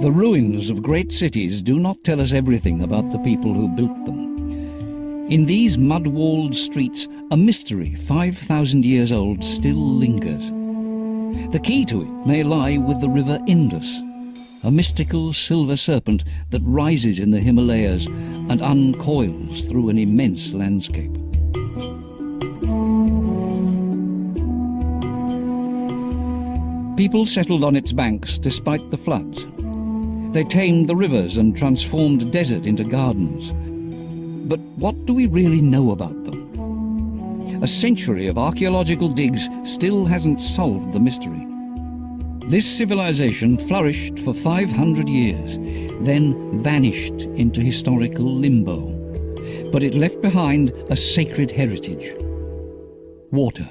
The ruins of great cities do not tell us everything about the people who built them. In these mud-walled streets, a mystery 5,000 years old still lingers. The key to it may lie with the river Indus, a mystical silver serpent that rises in the Himalayas and uncoils through an immense landscape. People settled on its banks despite the floods. They tamed the rivers and transformed desert into gardens. But what do we really know about them? A century of archaeological digs still hasn't solved the mystery. This civilization flourished for 500 years, then vanished into historical limbo. But it left behind a sacred heritage: water.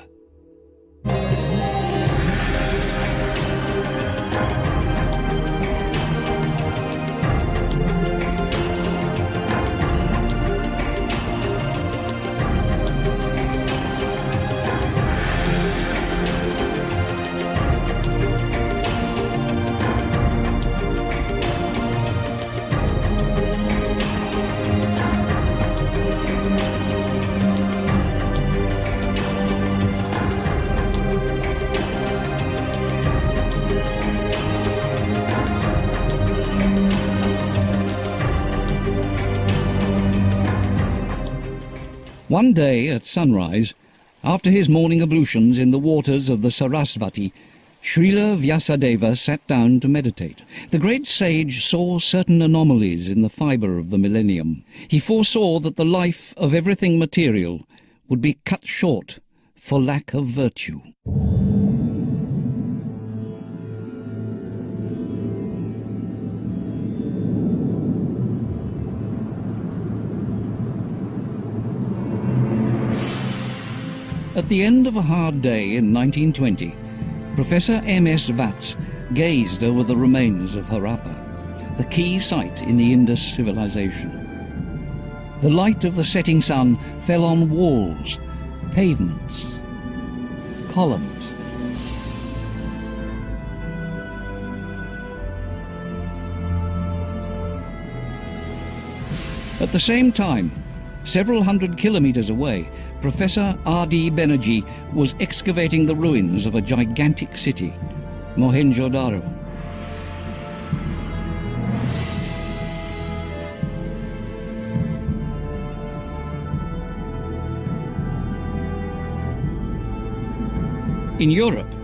One day at sunrise, after his morning ablutions in the waters of the Sarasvati, Srila Vyasadeva sat down to meditate. The great sage saw certain anomalies in the fibre of the millennium. He foresaw that the life of everything material would be cut short for lack of virtue. At the end of a hard day in 1920, Professor M.S. Vats gazed over the remains of Harappa, the key site in the Indus civilization. The light of the setting sun fell on walls, pavements, columns. At the same time, several hundred kilometers away, Professor R.D. Banerjee was excavating the ruins of a gigantic city, Mohenjo-Daro. In Europe,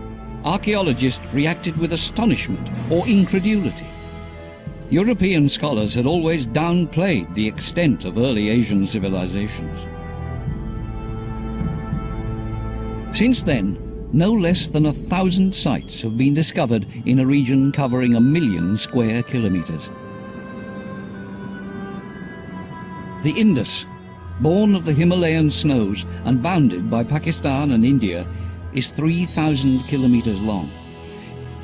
archaeologists reacted with astonishment or incredulity. European scholars had always downplayed the extent of early Asian civilizations. Since then, no less than 1,000 sites have been discovered in a region covering 1 million square kilometers. The Indus, born of the Himalayan snows and bounded by Pakistan and India, is 3,000 kilometers long.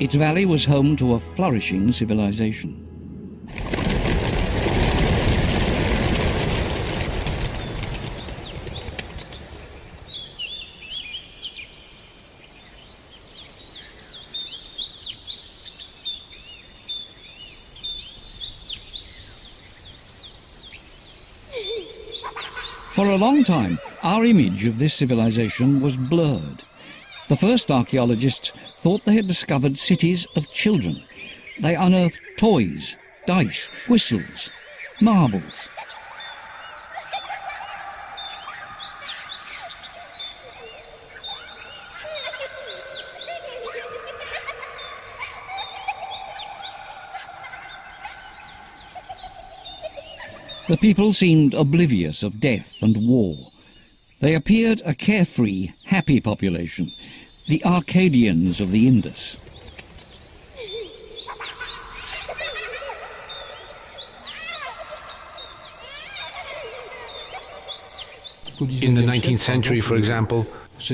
Its valley was home to a flourishing civilization. For a long time, our image of this civilization was blurred. The first archaeologists thought they had discovered cities of children. They unearthed toys, dice, whistles, marbles. The people seemed oblivious of death and war. They appeared a carefree, happy population, the Arcadians of the Indus. In the 19th century, for example,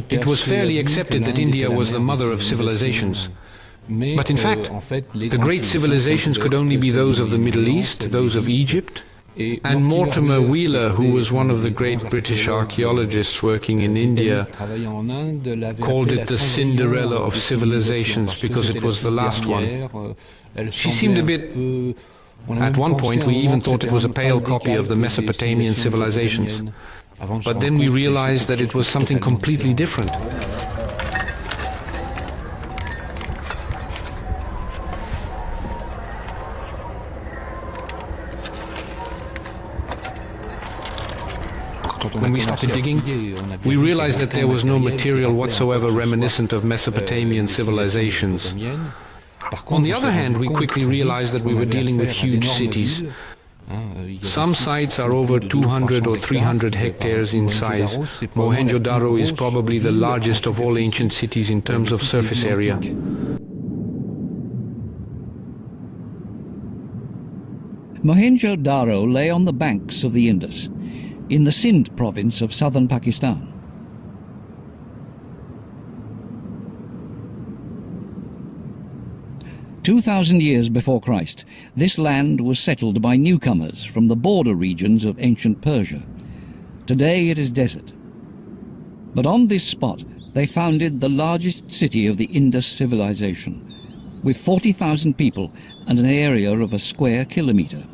it was fairly accepted that India was the mother of civilizations. But in fact, the great civilizations could only be those of the Middle East, those of Egypt, And Mortimer Wheeler, who was one of the great British archaeologists working in India, called it the Cinderella of civilizations because it was the last one. She seemed a bit... At one point we even thought it was a pale copy of the Mesopotamian civilizations. But then we realized that it was something completely different. When we started digging, we realized that there was no material whatsoever reminiscent of Mesopotamian civilizations. On the other hand, we quickly realized that we were dealing with huge cities. Some sites are over 200 or 300 hectares in size. Mohenjo-Daro is probably the largest of all ancient cities in terms of surface area. Mohenjo-Daro lay on the banks of the Indus, in the Sindh province of southern Pakistan. "2,000 years before Christ, this land was settled by newcomers from the border regions of ancient Persia. Today it is desert. But on this spot they founded the largest city of the Indus civilization, with 40,000 people and an area of a square kilometre.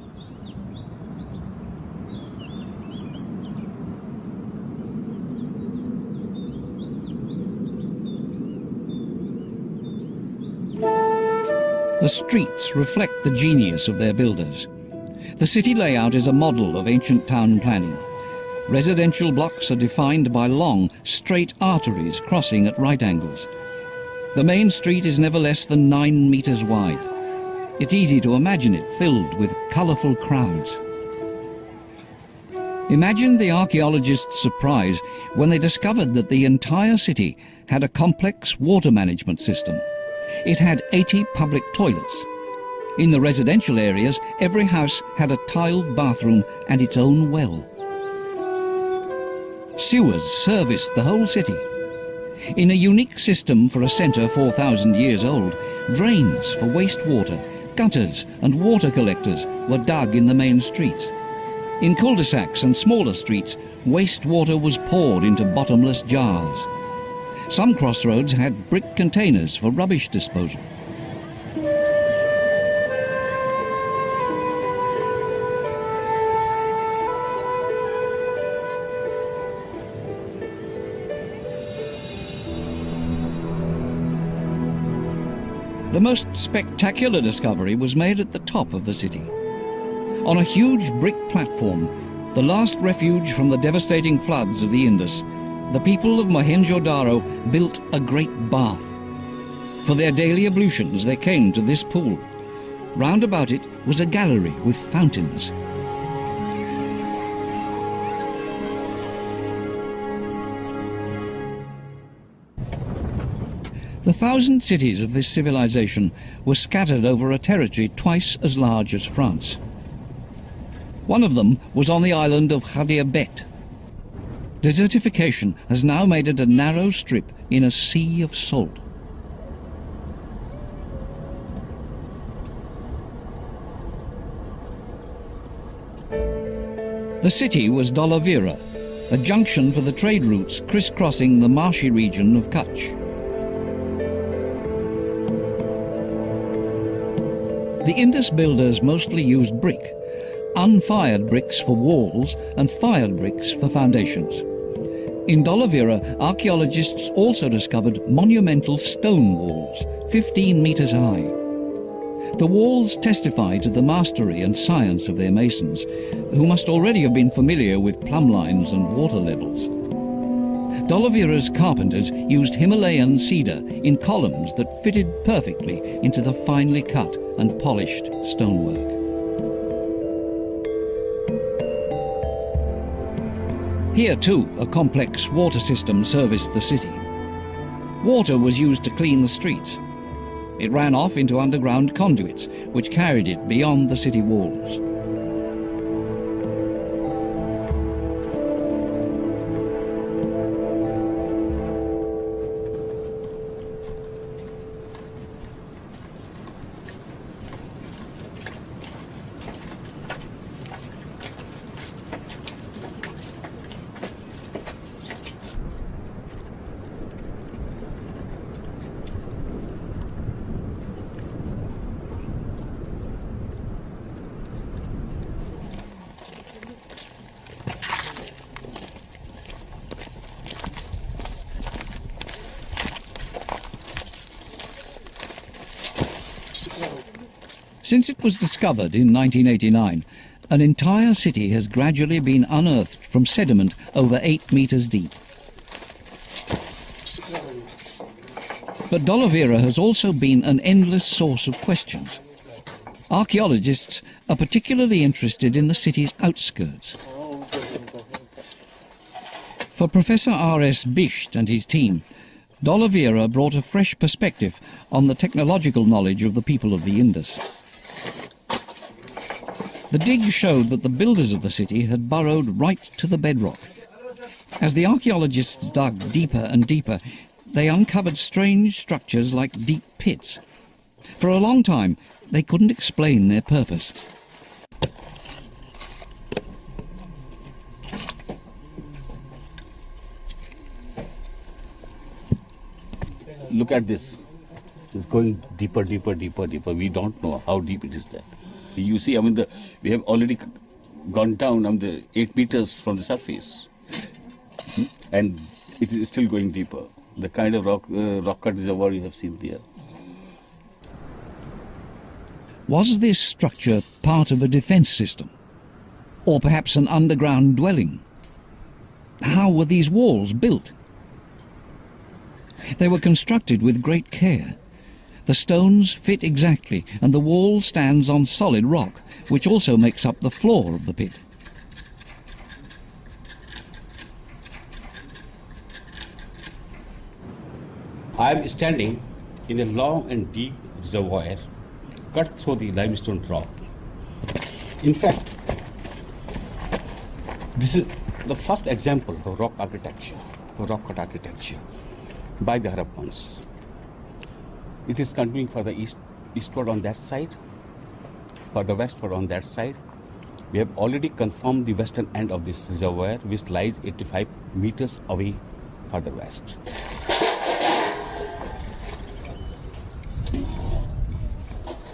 The streets reflect the genius of their builders. The city layout is a model of ancient town planning. Residential blocks are defined by long, straight arteries crossing at right angles. The main street is never less than 9 meters wide. It's easy to imagine it filled with colorful crowds. Imagine the archaeologists' surprise when they discovered that the entire city had a complex water management system. It had 80 public toilets. In the residential areas, every house had a tiled bathroom and its own well. Sewers serviced the whole city. In a unique system for a centre 4,000 years old, drains for wastewater, gutters and water collectors were dug in the main streets. In cul-de-sacs and smaller streets, wastewater was poured into bottomless jars. Some crossroads had brick containers for rubbish disposal. The most spectacular discovery was made at the top of the city. On a huge brick platform, the last refuge from the devastating floods of the Indus, the people of Mohenjo-Daro built a great bath. For their daily ablutions they came to this pool. Round about it was a gallery with fountains. The 1,000 cities of this civilization were scattered over a territory twice as large as France. One of them was on the island of Khadir Bet. Desertification has now made it a narrow strip in a sea of salt. The city was Dholavira, a junction for the trade routes crisscrossing the marshy region of Kutch. The Indus builders mostly used brick, unfired bricks for walls and fired bricks for foundations. In Dholavira, archaeologists also discovered monumental stone walls, 15 meters high. The walls testify to the mastery and science of their masons, who must already have been familiar with plumb lines and water levels. Dholavira's carpenters used Himalayan cedar in columns that fitted perfectly into the finely cut and polished stonework. Here too, a complex water system serviced the city. Water was used to clean the streets. It ran off into underground conduits, which carried it beyond the city walls. Since it was discovered in 1989, an entire city has gradually been unearthed from sediment over 8 meters deep. But Dholavira has also been an endless source of questions. Archaeologists are particularly interested in the city's outskirts. For Professor R.S. Bisht and his team, Dholavira brought a fresh perspective on the technological knowledge of the people of the Indus. The dig showed that the builders of the city had burrowed right to the bedrock. As the archaeologists dug deeper and deeper, they uncovered strange structures like deep pits. For a long time, they couldn't explain their purpose. Look at this. It's going deeper, deeper, deeper, deeper. We don't know how deep it is there. You see, we have already gone down the 8 meters from the surface, and it is still going deeper. The kind of rock cut reservoir you have seen there. Was this structure part of a defense system? Or perhaps an underground dwelling? How were these walls built? They were constructed with great care. The stones fit exactly, and the wall stands on solid rock, which also makes up the floor of the pit. I am standing in a long and deep reservoir cut through the limestone rock. In fact, this is the first example of rock architecture, rock cut architecture by the Harappans. It is continuing for the eastward on that side, for the westward on that side. We have already confirmed the western end of this reservoir, which lies 85 meters away further west.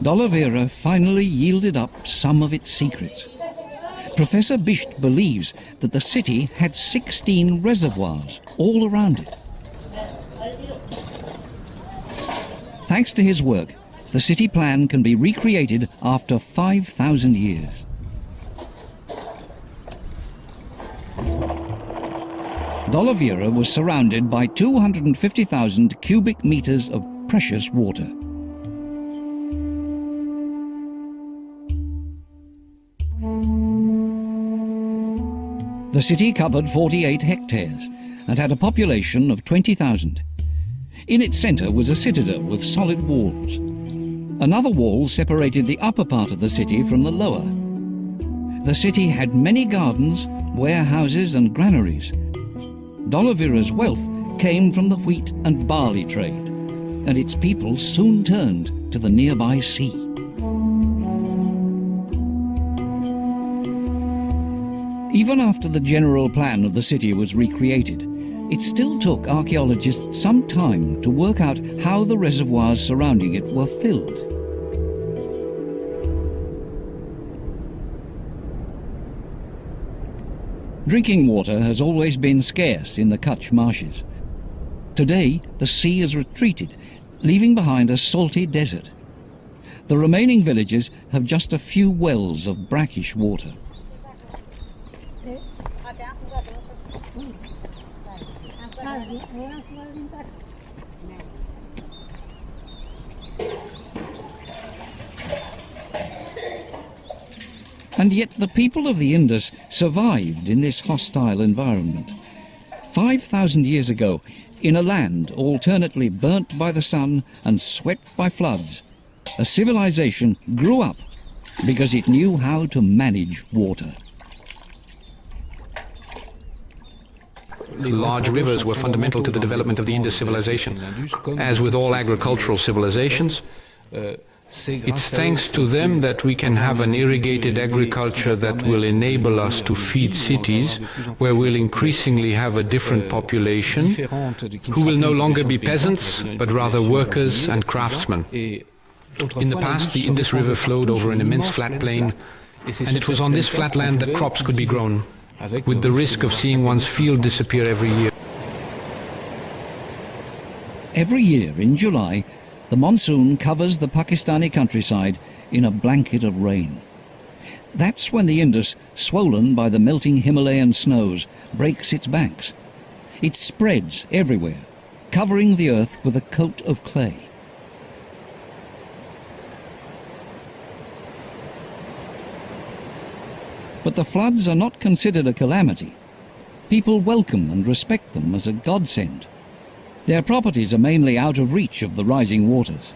Dholavira finally yielded up some of its secrets. Professor Bisht believes that the city had 16 reservoirs all around it. Thanks to his work, the city plan can be recreated after 5,000 years. Dholavira was surrounded by 250,000 cubic meters of precious water. The city covered 48 hectares and had a population of 20,000. In its centre was a citadel with solid walls. Another wall separated the upper part of the city from the lower. The city had many gardens, warehouses and granaries. Dholavira's wealth came from the wheat and barley trade, and its people soon turned to the nearby sea. Even after the general plan of the city was recreated, it still took archaeologists some time to work out how the reservoirs surrounding it were filled. Drinking water has always been scarce in the Kutch marshes. Today, the sea has retreated, leaving behind a salty desert. The remaining villages have just a few wells of brackish water. And yet the people of the Indus survived in this hostile environment. 5,000 years ago, in a land alternately burnt by the sun and swept by floods, a civilization grew up because it knew how to manage water. Large rivers were fundamental to the development of the Indus civilization. As with all agricultural civilizations, it's thanks to them that we can have an irrigated agriculture that will enable us to feed cities, where we'll increasingly have a different population, who will no longer be peasants, but rather workers and craftsmen. In the past, the Indus River flowed over an immense flat plain, and it was on this flat land that crops could be grown, with the risk of seeing one's field disappear every year. Every year in July, The monsoon covers the Pakistani countryside in a blanket of rain. That's when the Indus, swollen by the melting Himalayan snows, breaks its banks. It spreads everywhere, covering the earth with a coat of clay. But the floods are not considered a calamity. People welcome and respect them as a godsend. Their properties are mainly out of reach of the rising waters.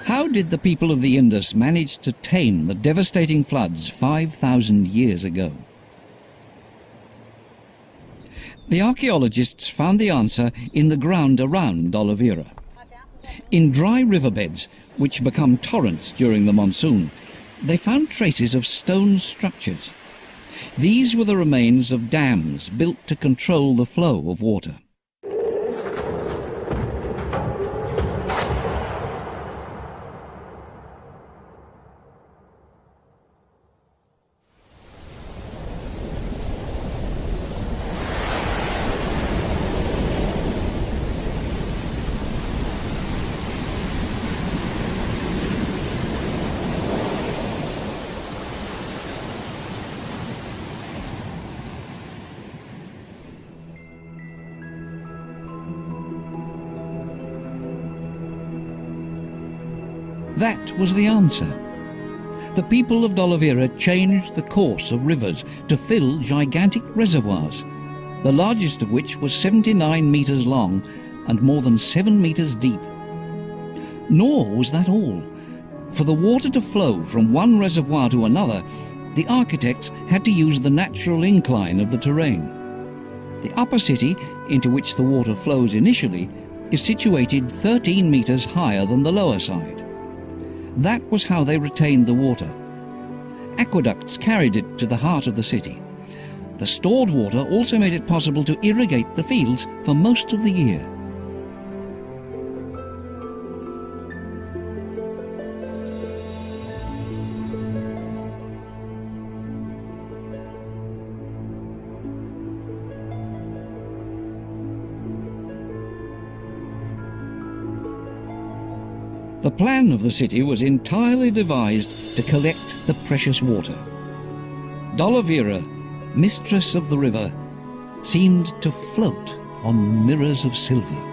How did the people of the Indus manage to tame the devastating floods 5,000 years ago? The archaeologists found the answer in the ground around Dholavira. In dry riverbeds, which become torrents during the monsoon, they found traces of stone structures. These were the remains of dams built to control the flow of water. That was the answer. The people of Dholavira changed the course of rivers to fill gigantic reservoirs, the largest of which was 79 meters long and more than 7 meters deep. Nor was that all. For the water to flow from one reservoir to another, the architects had to use the natural incline of the terrain. The upper city, into which the water flows initially, is situated 13 meters higher than the lower side. That was how they retained the water. Aqueducts carried it to the heart of the city. The stored water also made it possible to irrigate the fields for most of the year. The plan of the city was entirely devised to collect the precious water. Dholavira, mistress of the river, seemed to float on mirrors of silver.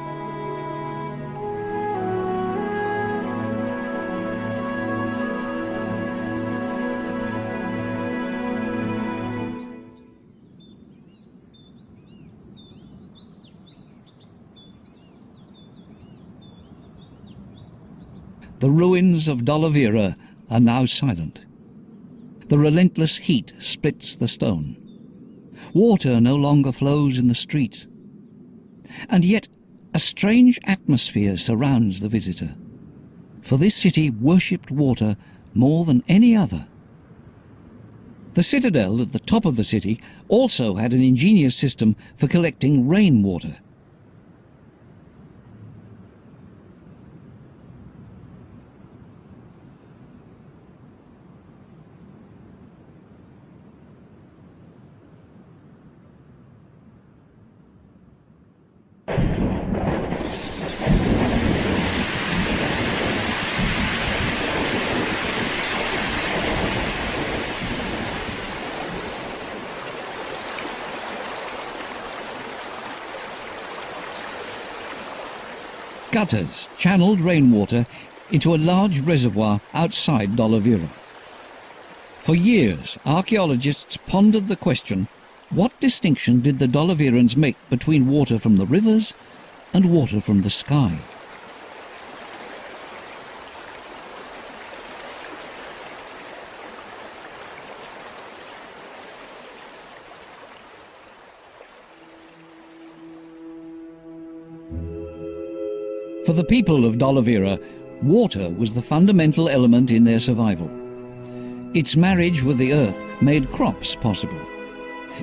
The ruins of Dholavira are now silent. The relentless heat splits the stone. Water no longer flows in the streets. And yet a strange atmosphere surrounds the visitor. For this city worshipped water more than any other. The citadel at the top of the city also had an ingenious system for collecting rainwater. Gutters channeled rainwater into a large reservoir outside Dholavira. For years, archaeologists pondered the question, what distinction did the Dholavirans make between water from the rivers and water from the sky? For the people of Dholavira, water was the fundamental element in their survival. Its marriage with the earth made crops possible.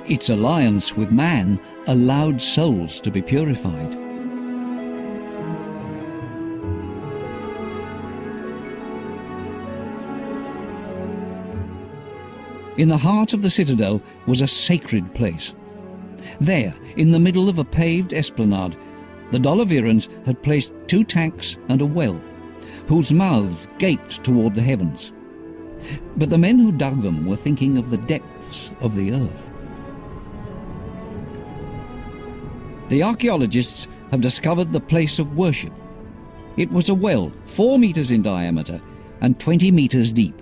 Its alliance with man allowed souls to be purified. In the heart of the citadel was a sacred place. There, in the middle of a paved esplanade, the Dholavirans had placed 2 tanks and a well, whose mouths gaped toward the heavens. But the men who dug them were thinking of the depths of the earth. The archaeologists have discovered the place of worship. It was a well 4 meters in diameter and 20 meters deep.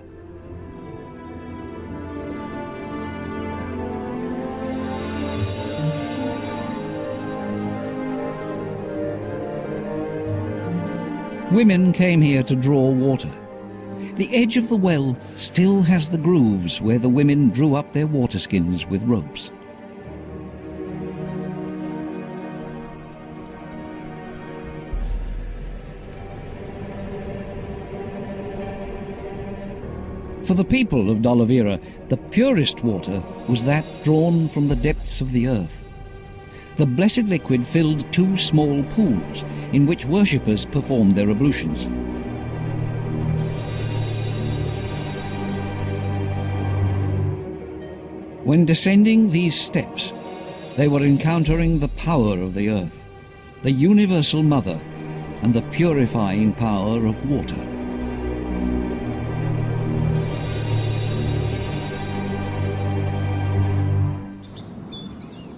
Women came here to draw water. The edge of the well still has the grooves where the women drew up their water skins with ropes. For the people of Dholavira, the purest water was that drawn from the depths of the earth. The blessed liquid filled 2 small pools in which worshippers performed their ablutions. When descending these steps, they were encountering the power of the earth, the universal mother, and the purifying power of water.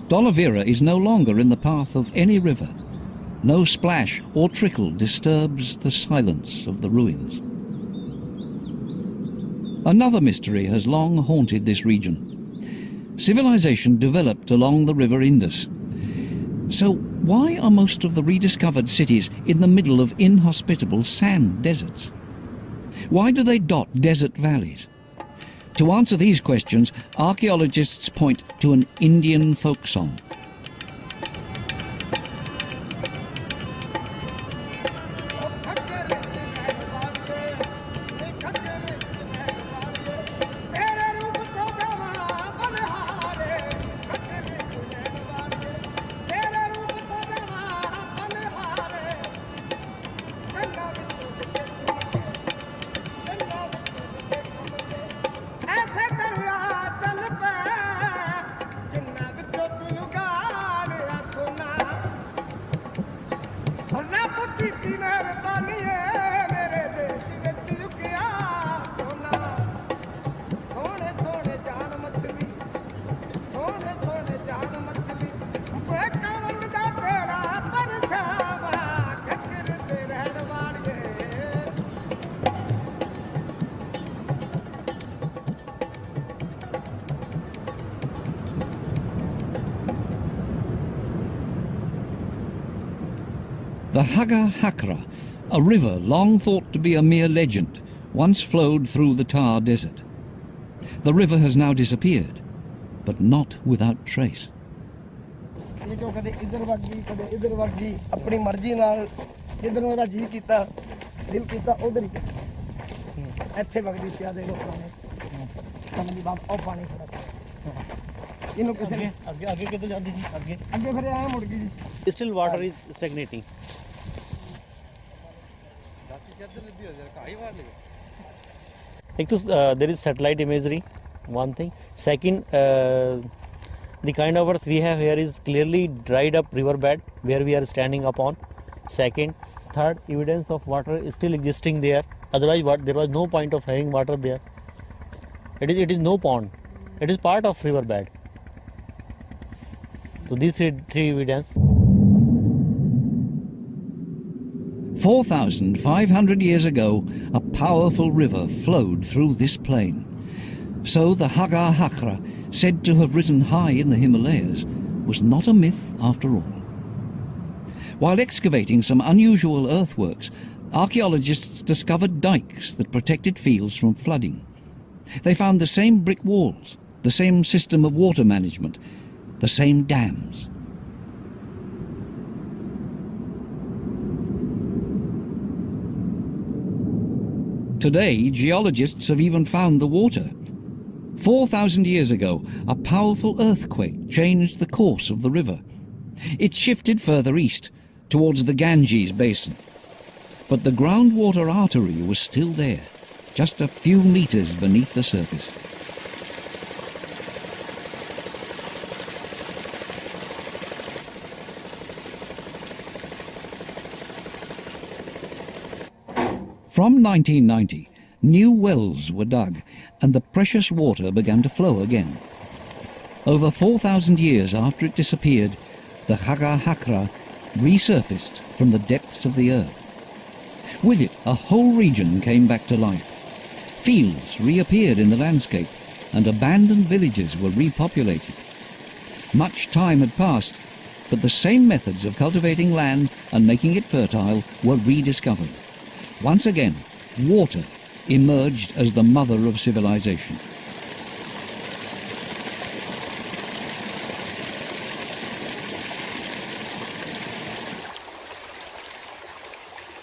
Dholavira is no longer in the path of any river. No splash or trickle disturbs the silence of the ruins. Another mystery has long haunted this region. Civilization developed along the river Indus. So why are most of the rediscovered cities in the middle of inhospitable sand deserts? Why do they dot desert valleys? To answer these questions, archaeologists point to an Indian folk song. The Haga Hakra, a river long thought to be a mere legend, once flowed through the Thar Desert. The river has now disappeared, but not without trace. Still water is stagnating. There is satellite imagery, one thing. Second, the kind of earth we have here is clearly dried up riverbed where we are standing upon. Second, third, evidence of water is still existing there. Otherwise, there was no point of having water there. It is no pond. It is part of riverbed. So these three evidence. 4,500 years ago, a powerful river flowed through this plain. So the Haga Hakra, said to have risen high in the Himalayas, was not a myth after all. While excavating some unusual earthworks, archaeologists discovered dikes that protected fields from flooding. They found the same brick walls, the same system of water management, the same dams. Today, geologists have even found the water. 4,000 years ago, a powerful earthquake changed the course of the river. It shifted further east, towards the Ganges basin. But the groundwater artery was still there, just a few meters beneath the surface. From 1990, new wells were dug and the precious water began to flow again. Over 4,000 years after it disappeared, the Khaga Hakra resurfaced from the depths of the earth. With it, a whole region came back to life. Fields reappeared in the landscape and abandoned villages were repopulated. Much time had passed, but the same methods of cultivating land and making it fertile were rediscovered. Once again, water emerged as the mother of civilization.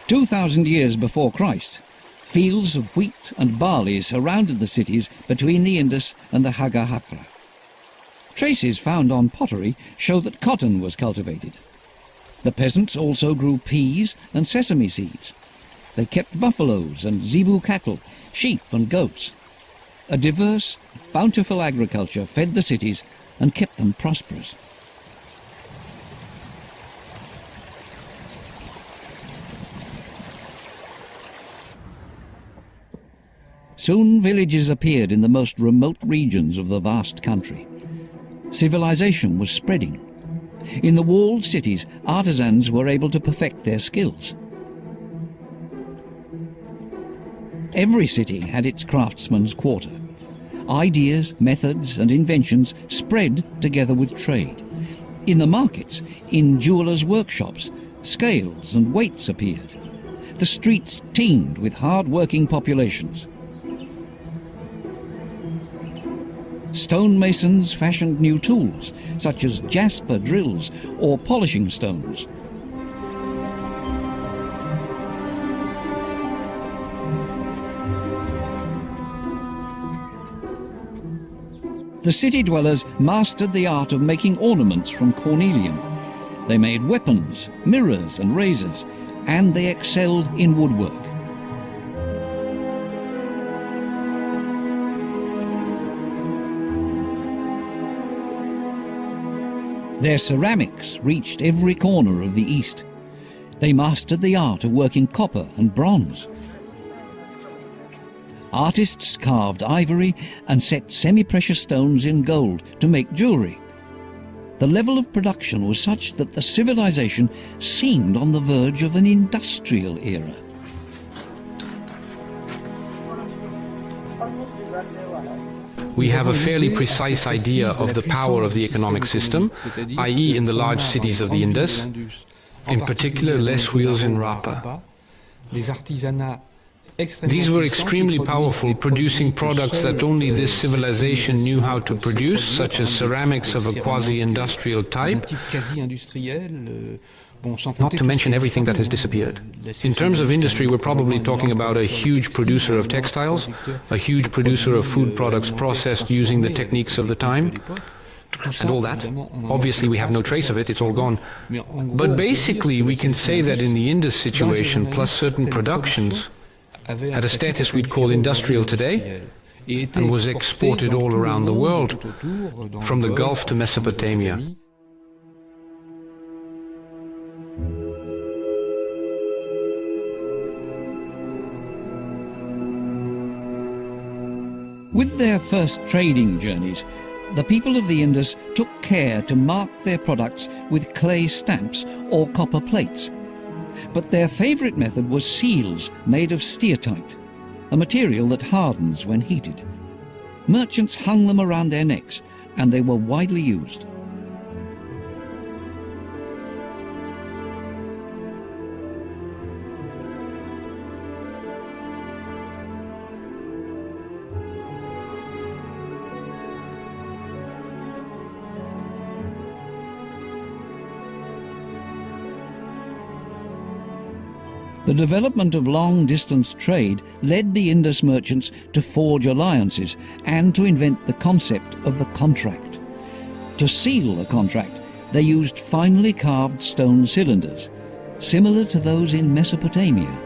"2,000 years before Christ, fields of wheat and barley surrounded the cities between the Indus and the Khaga Hakra. Traces found on pottery show that cotton was cultivated. The peasants also grew peas and sesame seeds. They kept buffaloes and zebu cattle, sheep and goats. A diverse, bountiful agriculture fed the cities and kept them prosperous. Soon villages appeared in the most remote regions of the vast country. Civilization was spreading. In the walled cities, artisans were able to perfect their skills. Every city had its craftsman's quarter. Ideas, methods and inventions spread together with trade. In the markets, in jewelers' workshops, scales and weights appeared. The streets teemed with hard-working populations. Stonemasons fashioned new tools, such as jasper drills or polishing stones. The city dwellers mastered the art of making ornaments from cornelian. They made weapons, mirrors and razors, and they excelled in woodwork. Their ceramics reached every corner of the East. They mastered the art of working copper and bronze. Artists carved ivory and set semi-precious stones in gold to make jewelry. The level of production was such that the civilization seemed on the verge of an industrial era. We have a fairly precise idea of the power of the economic system, i.e. in the large cities of the Indus, in particular less wheels in Rapa. These were extremely powerful, producing products that only this civilization knew how to produce, such as ceramics of a quasi-industrial type, not to mention everything that has disappeared. In terms of industry, we're probably talking about a huge producer of textiles, a huge producer of food products processed using the techniques of the time, and all that. Obviously, we have no trace of it, it's all gone. But basically, we can say that in the Indus situation, plus certain productions, had a status we'd call industrial today, and was exported all around the world, from the Gulf to Mesopotamia. With their first trading journeys, the people of the Indus took care to mark their products with clay stamps or copper plates. But their favorite method was seals made of steatite, a material that hardens when heated. Merchants hung them around their necks, and they were widely used. The development of long-distance trade led the Indus merchants to forge alliances and to invent the concept of the contract. To seal a contract, they used finely carved stone cylinders, similar to those in Mesopotamia.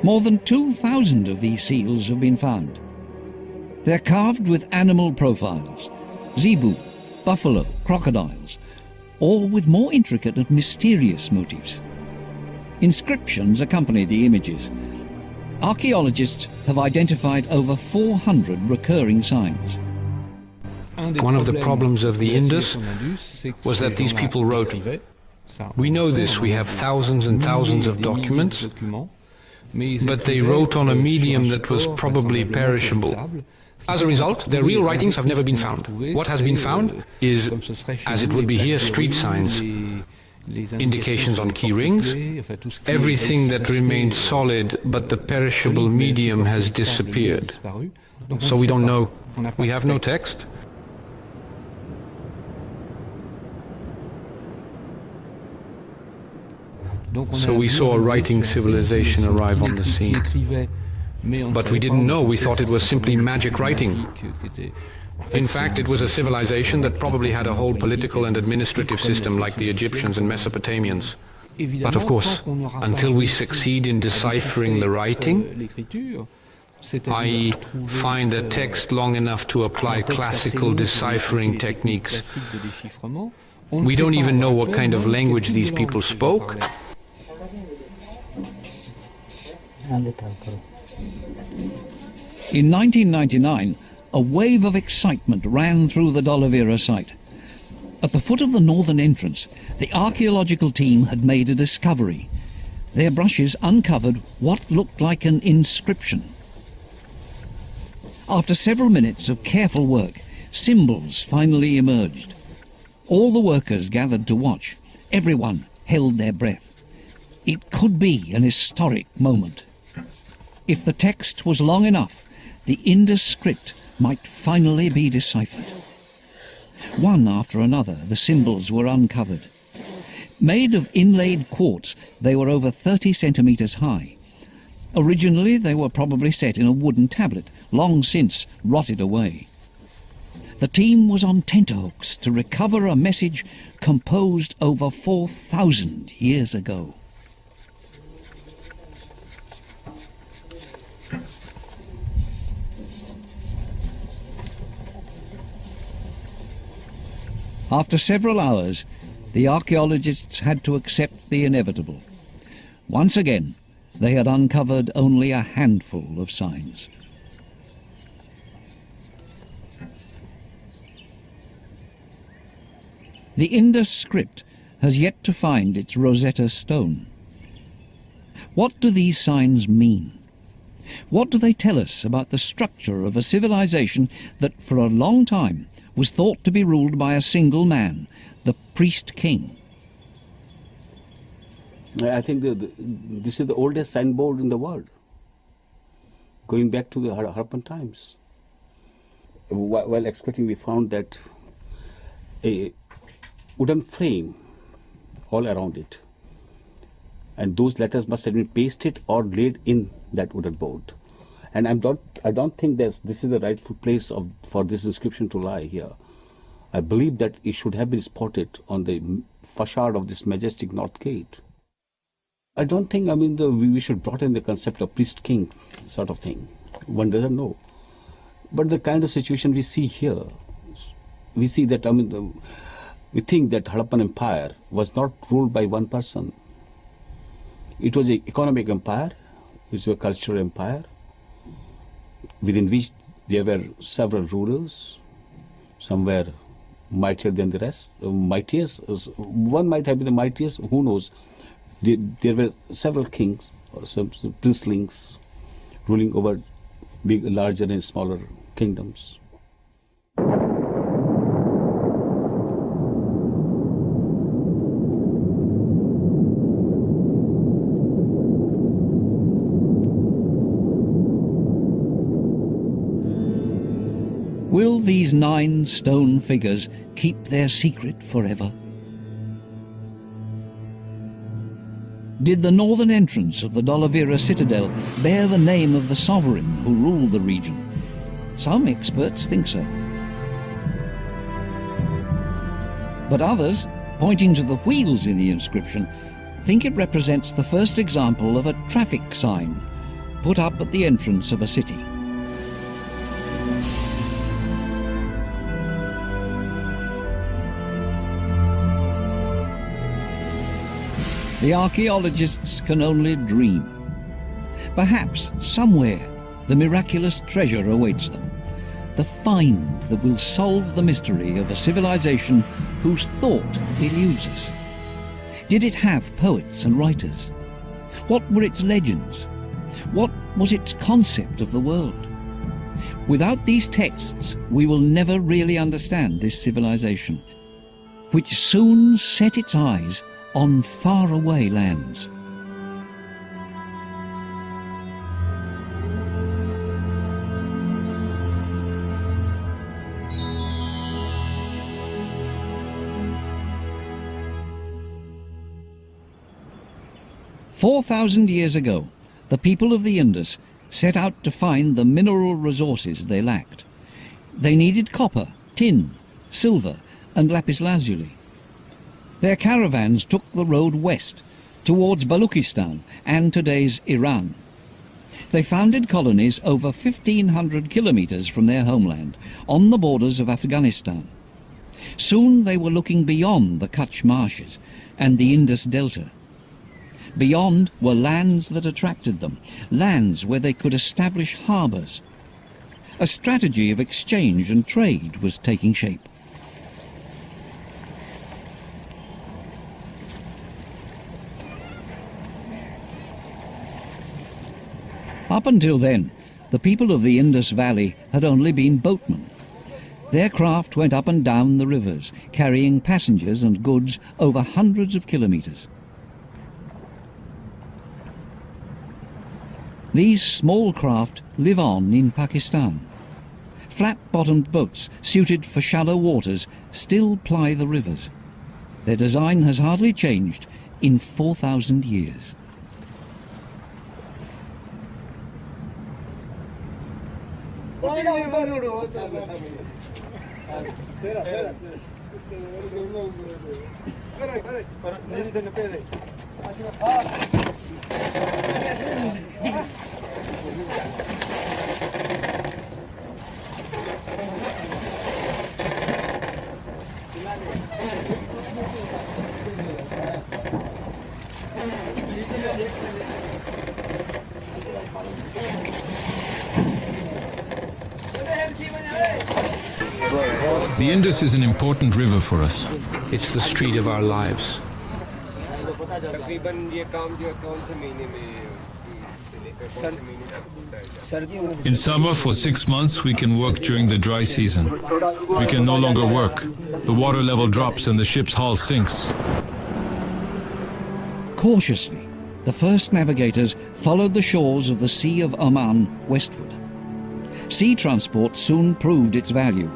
More than 2,000 of these seals have been found. They're carved with animal profiles, zebu, buffalo, crocodiles, or with more intricate and mysterious motifs. Inscriptions accompany the images. Archaeologists have identified over 400 recurring signs. One of the problems of the Indus was that these people wrote. We know this, we have thousands and thousands of documents, but they wrote on a medium that was probably perishable. As a result, their real writings have never been found. What has been found is, as it would be here, street signs, indications on key rings, everything that remained solid, but the perishable medium has disappeared. So we don't know. We have no text. So we saw a writing civilization arrive on the scene. But we didn't know, we thought it was simply magic writing. In fact, it was a civilization that probably had a whole political and administrative system like the Egyptians and Mesopotamians. But of course, until we succeed in deciphering the writing, i.e. find a text long enough to apply classical deciphering techniques, we don't even know what kind of language these people spoke. In 1999, a wave of excitement ran through the Dholavira site. At the foot of the northern entrance, the archaeological team had made a discovery. Their brushes uncovered what looked like an inscription. After several minutes of careful work, symbols finally emerged. All the workers gathered to watch. Everyone held their breath. It could be an historic moment. If the text was long enough, the Indus script might finally be deciphered. One after another, the symbols were uncovered. Made of inlaid quartz, they were over 30 centimeters high. Originally, they were probably set in a wooden tablet, long since rotted away. The team was on tenterhooks to recover a message composed over 4,000 years ago. After several hours, the archaeologists had to accept the inevitable. Once again, they had uncovered only a handful of signs. The Indus script has yet to find its Rosetta Stone. What do these signs mean? What do they tell us about the structure of a civilization that for a long time was thought to be ruled by a single man, the priest king? I think this is the oldest signboard in the world, going back to the Harappan times. While excavating, we found that a wooden frame all around it, and those letters must have been pasted or laid in that wooden board. And I don't think this is the rightful place for this inscription to lie here. I believe that it should have been spotted on the facade of this majestic north gate. I don't think, we should brought in the concept of priest-king sort of thing. One doesn't know. But the kind of situation we see here, we see that, we think that Harappan Empire was not ruled by one person. It was an economic empire, it was a cultural empire, within which there were several rulers. Some were mightier than the rest. Mightiest, one might have been the mightiest, who knows. There were several kings, or some princelings, ruling over larger and smaller kingdoms. Will these 9 stone figures keep their secret forever? Did the northern entrance of the Dholavira citadel bear the name of the sovereign who ruled the region? Some experts think so. But others, pointing to the wheels in the inscription, think it represents the first example of a traffic sign, put up at the entrance of a city. The archaeologists can only dream. Perhaps somewhere the miraculous treasure awaits them, the find that will solve the mystery of a civilization whose thought eludes us. Did it have poets and writers? What were its legends? What was its concept of the world? Without these texts, we will never really understand this civilization, which soon set its eyes on faraway lands. "4,000 years ago, the people of the Indus set out to find the mineral resources they lacked. They needed copper, tin, silver, and lapis lazuli. Their caravans took the road west, towards Baluchistan and today's Iran. They founded colonies over 1,500 kilometers from their homeland, on the borders of Afghanistan. Soon they were looking beyond the Kutch marshes and the Indus Delta. Beyond were lands that attracted them, lands where they could establish harbours. A strategy of exchange and trade was taking shape. Up until then, the people of the Indus Valley had only been boatmen. Their craft went up and down the rivers, carrying passengers and goods over hundreds of kilometres. These small craft live on in Pakistan. Flat-bottomed boats, suited for shallow waters, still ply the rivers. Their design has hardly changed in 4,000 years. The Indus is an important river for us. It's the street of our lives. In summer, for 6 months, we can work during the dry season. We can no longer work. The water level drops and the ship's hull sinks. Cautiously, the first navigators followed the shores of the Sea of Oman westward. Sea transport soon proved its value.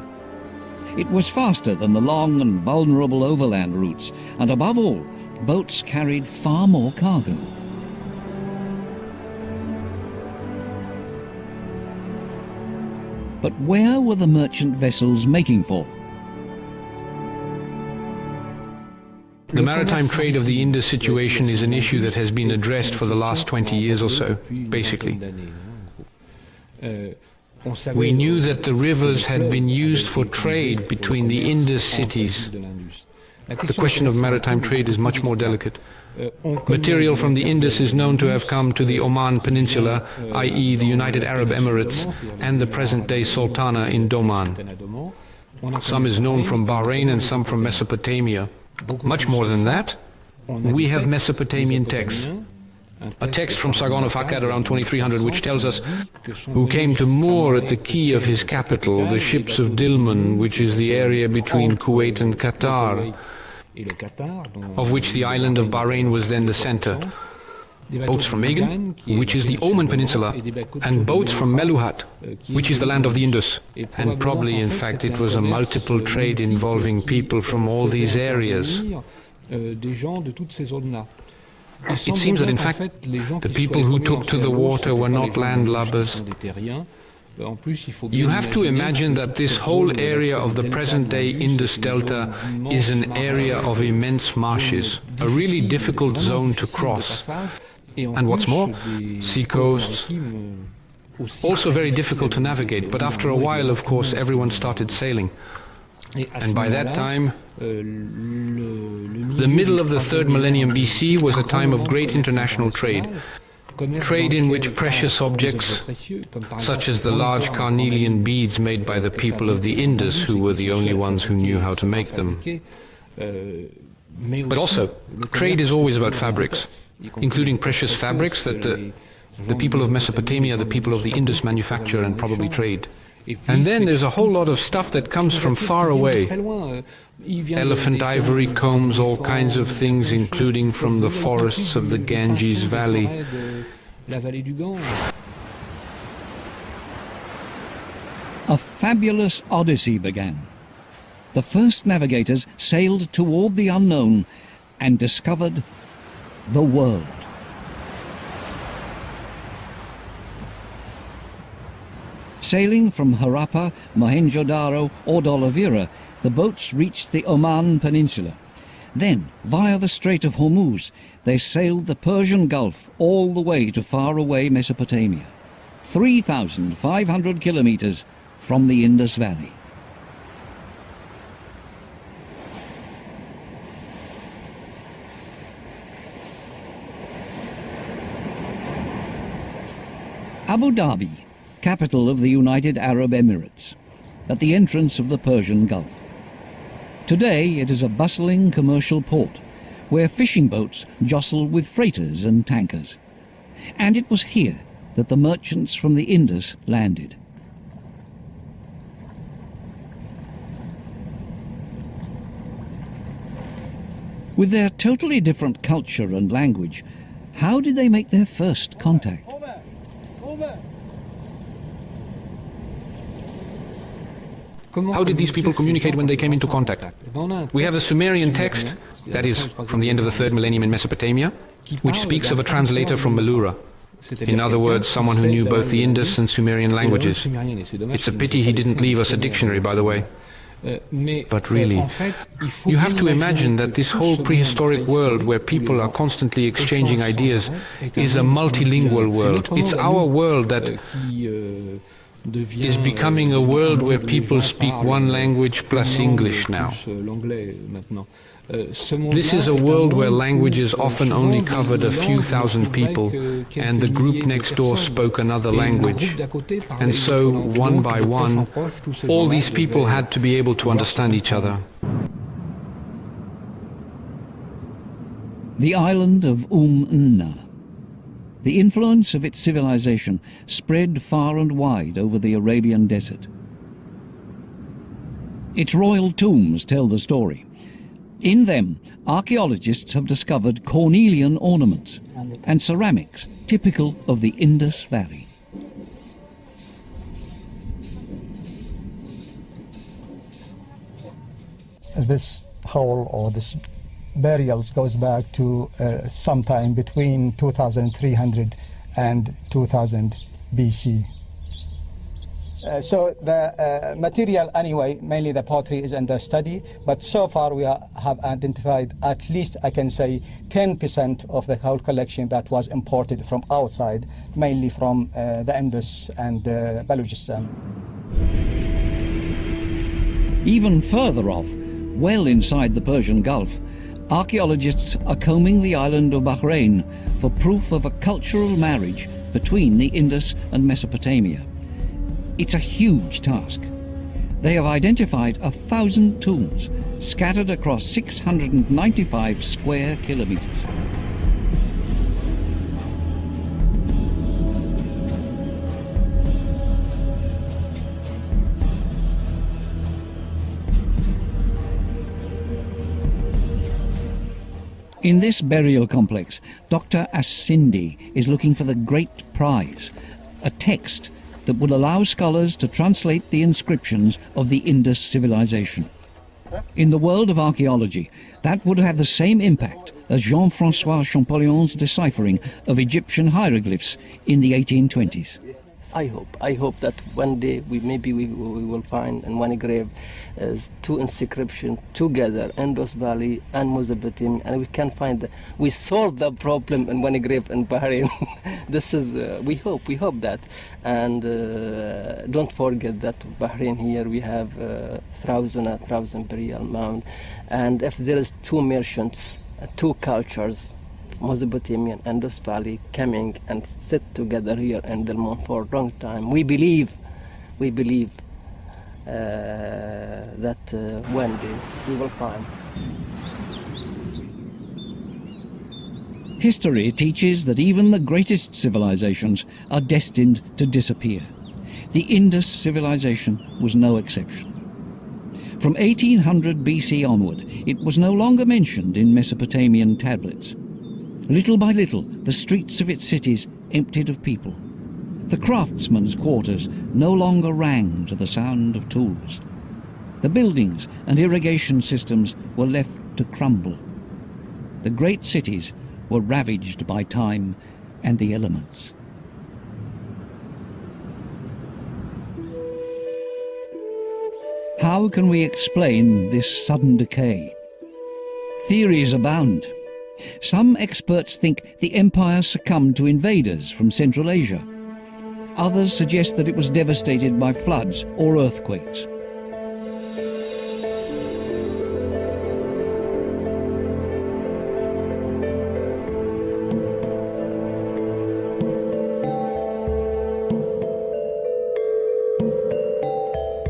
It was faster than the long and vulnerable overland routes, and above all, boats carried far more cargo. But where were the merchant vessels making for? The maritime trade of the Indus situation is an issue that has been addressed for the last 20 years or so, basically. We knew that the rivers had been used for trade between the Indus cities. The question of maritime trade is much more delicate. Material from the Indus is known to have come to the Oman Peninsula, i.e. the United Arab Emirates, and the present-day Sultana in Oman. Some is known from Bahrain and some from Mesopotamia. Much more than that, we have Mesopotamian texts. A text from Sargon of Akkad around 2300 which tells us who came to moor at the quay of his capital, the ships of Dilmun, which is the area between Kuwait and Qatar, of which the island of Bahrain was then the center. Boats from Megan, which is the Oman Peninsula, and boats from Meluhat, which is the land of the Indus. And probably, in fact, it was a multiple trade involving people from all these areas. It seems that, in fact, the people who took to the water were not landlubbers. You have to imagine that this whole area of the present-day Indus Delta is an area of immense marshes, a really difficult zone to cross. And what's more, sea coasts, also very difficult to navigate, but after a while, of course, everyone started sailing. And by that time, the middle of the 3rd millennium BC was a time of great international trade. Trade in which precious objects, such as the large carnelian beads made by the people of the Indus, who were the only ones who knew how to make them. But also, trade is always about fabrics, including precious fabrics that the people of Mesopotamia, the people of the Indus manufacture and probably trade. And then there's a whole lot of stuff that comes from far away. Elephant ivory combs, all kinds of things, including from the forests of the Ganges Valley. A fabulous odyssey began. The first navigators sailed toward the unknown and discovered the world. Sailing from Harappa, Mohenjo-Daro or Dholavira, the boats reached the Oman Peninsula. Then, via the Strait of Hormuz, they sailed the Persian Gulf all the way to faraway Mesopotamia, 3,500 kilometers from the Indus Valley. Abu Dhabi, capital of the United Arab Emirates, at the entrance of the Persian Gulf. Today it is a bustling commercial port, where fishing boats jostle with freighters and tankers. And it was here that the merchants from the Indus landed. With their totally different culture and language, how did they make their first contact? How did these people communicate when they came into contact? We have a Sumerian text, that is, from the end of the 3rd millennium in Mesopotamia, which speaks of a translator from Malura. In other words, someone who knew both the Indus and Sumerian languages. It's a pity he didn't leave us a dictionary, by the way. But really, you have to imagine that this whole prehistoric world where people are constantly exchanging ideas is a multilingual world. It's our world that is becoming a world where people speak one language plus English now. This is a world where languages often only covered a few thousand people, and the group next door spoke another language. And so, one by one, all these people had to be able to understand each other. The island of Nna. The influence of its civilization spread far and wide over the Arabian desert. Its royal tombs tell the story. In them, archaeologists have discovered cornelian ornaments and ceramics typical of the Indus Valley. This hole or this burials goes back to sometime between 2300 and 2000 BC. So the material anyway, mainly the pottery is under study, but so far we have identified at least, I can say, 10% of the whole collection that was imported from outside, mainly from the Indus and Balochistan. Even further off, well inside the Persian Gulf, archaeologists are combing the island of Bahrain for proof of a cultural marriage between the Indus and Mesopotamia. It's a huge task. They have identified 1,000 tombs scattered across 695 square kilometers. In this burial complex, Dr. Asindi is looking for the great prize, a text that would allow scholars to translate the inscriptions of the Indus civilization. In the world of archaeology, that would have the same impact as Jean-François Champollion's deciphering of Egyptian hieroglyphs in the 1820s. I hope that one day we will find in one grave two inscriptions together, Indus Valley and Mesopotamia, and we can find we solve the problem in one grave in Bahrain. This is we hope that, and don't forget that Bahrain here we have 1,000 burial mound, and if there is two merchants, two cultures, Mesopotamian and Indus Valley, coming and sit together here in Delmon for a long time, we believe that one day we will find. History teaches that even the greatest civilizations are destined to disappear. The Indus civilization was no exception. From 1800 BC onward, it was no longer mentioned in Mesopotamian tablets. Little by little, the streets of its cities emptied of people. The craftsmen's quarters no longer rang to the sound of tools. The buildings and irrigation systems were left to crumble. The great cities were ravaged by time and the elements. How can we explain this sudden decay? Theories abound. Some experts think the empire succumbed to invaders from Central Asia. Others suggest that it was devastated by floods or earthquakes.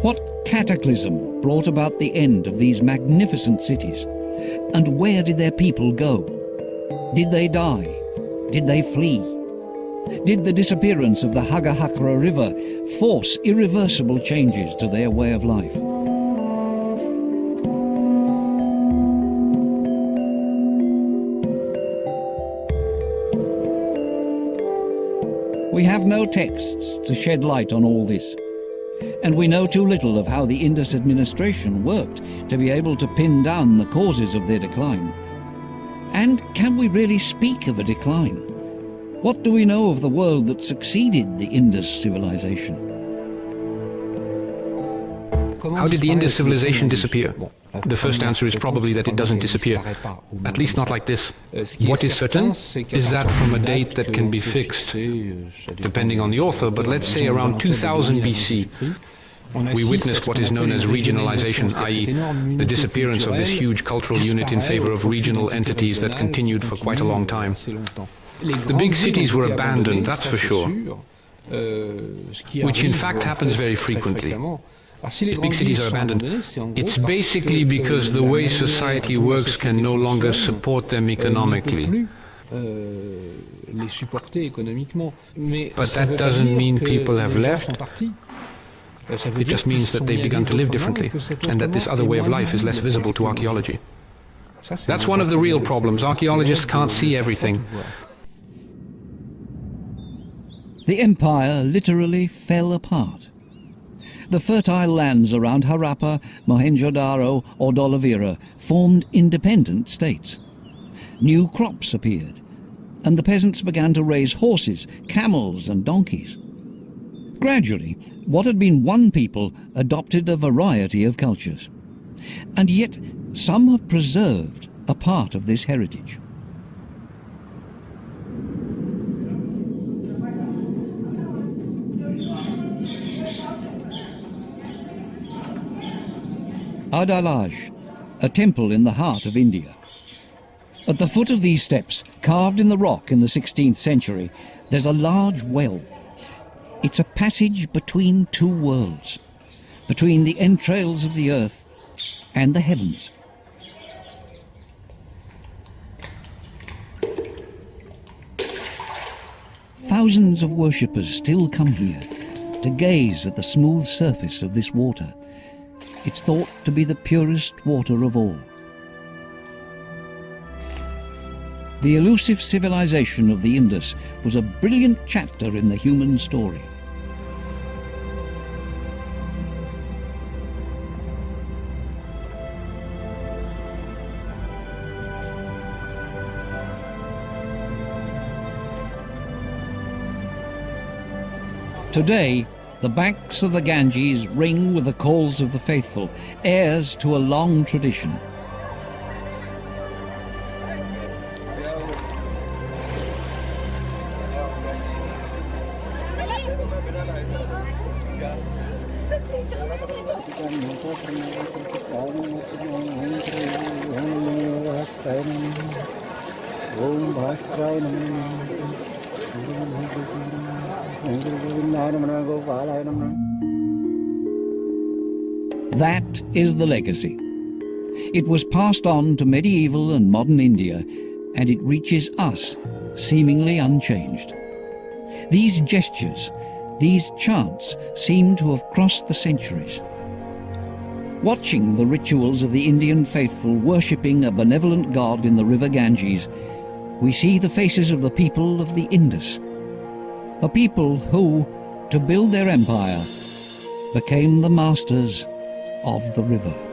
What cataclysm brought about the end of these magnificent cities? And where did their people go? Did they die? Did they flee? Did the disappearance of the Hagahakra River force irreversible changes to their way of life? We have no texts to shed light on all this, and we know too little of how the Indus administration worked to be able to pin down the causes of their decline. And can we really speak of a decline? What do we know of the world that succeeded the Indus civilization? How did the Indus civilization disappear? The first answer is probably that it doesn't disappear, at least not like this. What is certain is that from a date that can be fixed, depending on the author, but let's say around 2000 BC, we witnessed what is known as regionalization, i.e. the disappearance of this huge cultural unit in favor of regional entities that continued for quite a long time. The big cities were abandoned, that's for sure, which in fact happens very frequently. If big cities are abandoned, it's basically because the way society works can no longer support them economically. But that doesn't mean people have left. It just means that they've begun to live differently, and that this other way of life is less visible to archaeology. That's one of the real problems. Archaeologists can't see everything. The empire literally fell apart. The fertile lands around Harappa, Mohenjo-Daro or Dholavira formed independent states. New crops appeared, and the peasants began to raise horses, camels and donkeys. Gradually, what had been one people adopted a variety of cultures. And yet, some have preserved a part of this heritage. Adalaj, a temple in the heart of India. At the foot of these steps, carved in the rock in the 16th century, there's a large well. It's a passage between two worlds, between the entrails of the earth and the heavens. Thousands of worshippers still come here to gaze at the smooth surface of this water. It's thought to be the purest water of all. The elusive civilization of the Indus was a brilliant chapter in the human story. Today, the banks of the Ganges ring with the calls of the faithful, heirs to a long tradition. That is the legacy. It was passed on to medieval and modern India, and it reaches us, seemingly unchanged. These gestures, these chants, seem to have crossed the centuries. Watching the rituals of the Indian faithful worshipping a benevolent god in the river Ganges, we see the faces of the people of the Indus, a people who, to build their empire, became the masters of the river.